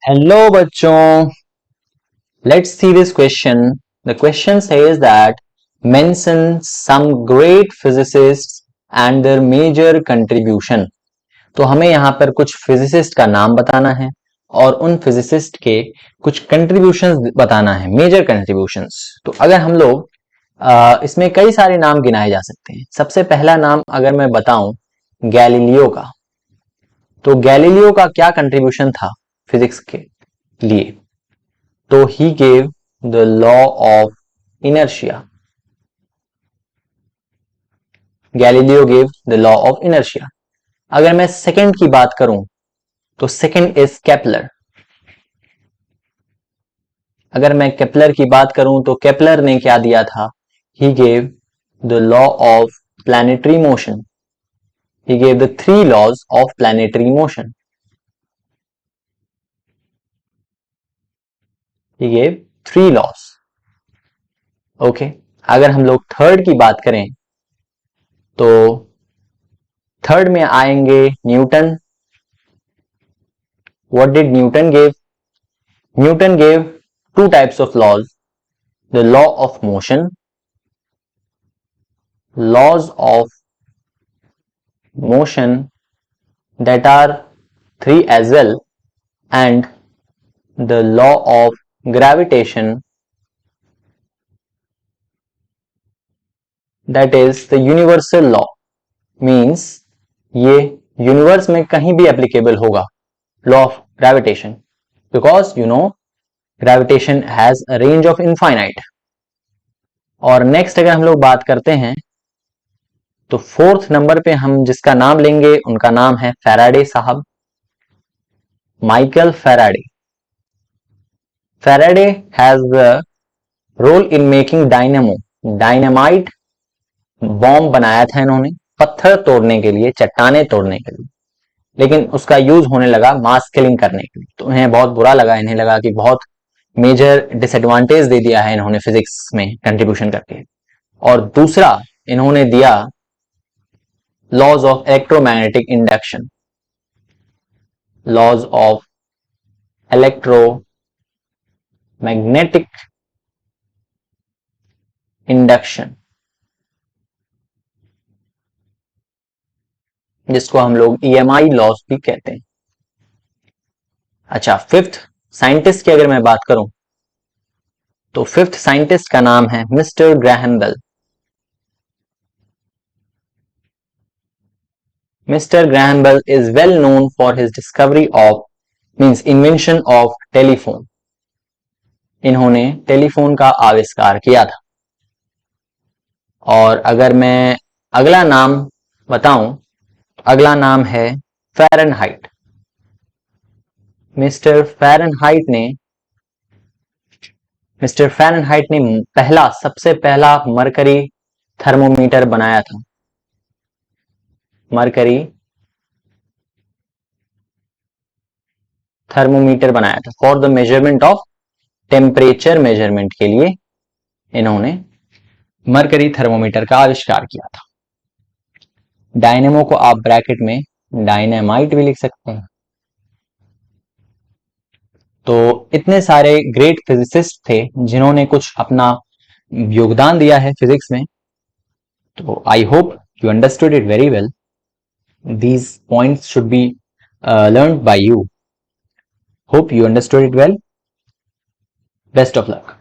Hello बच्चों, let's see this question. The question says that mention some great physicists and their major contribution. तो हमें यहाँ पर कुछ फिजिसिस्ट का नाम बताना है और उन फिजिसिस्ट के कुछ कंट्रीब्यूशंस बताना है, मेजर कंट्रीब्यूशंस। तो अगर हम लोग इसमें कई सारे नाम गिनाए जा सकते हैं। सबसे पहला नाम अगर मैं बताऊं गैलीलियो का, तो गैलीलियो का क्या कंट्रीब्यूशन था फिजिक्स के लिए? तो ही gave the law of inertia. Galileo gave the law of inertia. अगर मैं सेकंड की बात करूं तो सेकंड इज केपलर। अगर मैं केपलर की बात करूं तो केपलर ने क्या दिया था? He gave the law of planetary motion. He gave the 3 laws of planetary motion. He gave 3 laws. Okay, अगर हम लोग थर्ड की बात करें तो थर्ड में आएंगे Newton. What did Newton give? Newton gave 2 types of laws: the law of motion, laws of motion that are 3 as well, and the law of gravitation, that is the universal law. Means ये universe में कहीं भी applicable होगा, law of gravitation, because you know gravitation has a range of infinite. और next अगर हम लोग बात करते हैं तो फोर्थ नंबर पे हम जिसका नाम लेंगे उनका नाम है फैराडे साहब, Michael Faraday. Faraday has the role in making dynamo. Dynamite bomb बनाया था इन्होंने पत्थर तोड़ने के लिए, चट्टाने तोड़ने के लिए, लेकिन उसका यूज होने लगा मास किलिंग करने के लिए। तो उन्हें बहुत बुरा लगा, इन्हें लगा कि बहुत मेजर डिसएडवांटेज दे दिया है इन्होंने फिजिक्स में कंट्रीब्यूशन करके। और दूसरा इन्होंने दिया laws of electromagnetic induction. Laws of electromagnetic induction, जिसको हम लोग ईएमआई लॉस भी कहते हैं। अच्छा, फिफ्थ साइंटिस्ट की अगर मैं बात करूं तो फिफ्थ साइंटिस्ट का नाम है Mister Graham Bell. Mister Graham Bell is well known for his discovery of means invention of telephone. इन्होंने टेलीफोन का आविष्कार किया था। और अगर मैं अगला नाम बताऊं, अगला नाम है फ़ारेनहाइट। मिस्टर फ़ारेनहाइट ने सबसे पहला मरकरी थर्मोमीटर बनाया था। मरकरी थर्मोमीटर बनाया था for the measurement of temperature. Measurement के लिए इन्होंने मरकरी थर्मोमीटर का आविष्कार किया था। डायनेमो को आप ब्रैकेट में डायनेमाइट भी लिख सकते हैं। तो इतने सारे ग्रेट फिजिसिस्ट थे जिन्होंने कुछ अपना योगदान दिया है फिजिक्स में। तो I hope you understood it very well. These points should be learned by you. Hope you understood it well. Best of luck.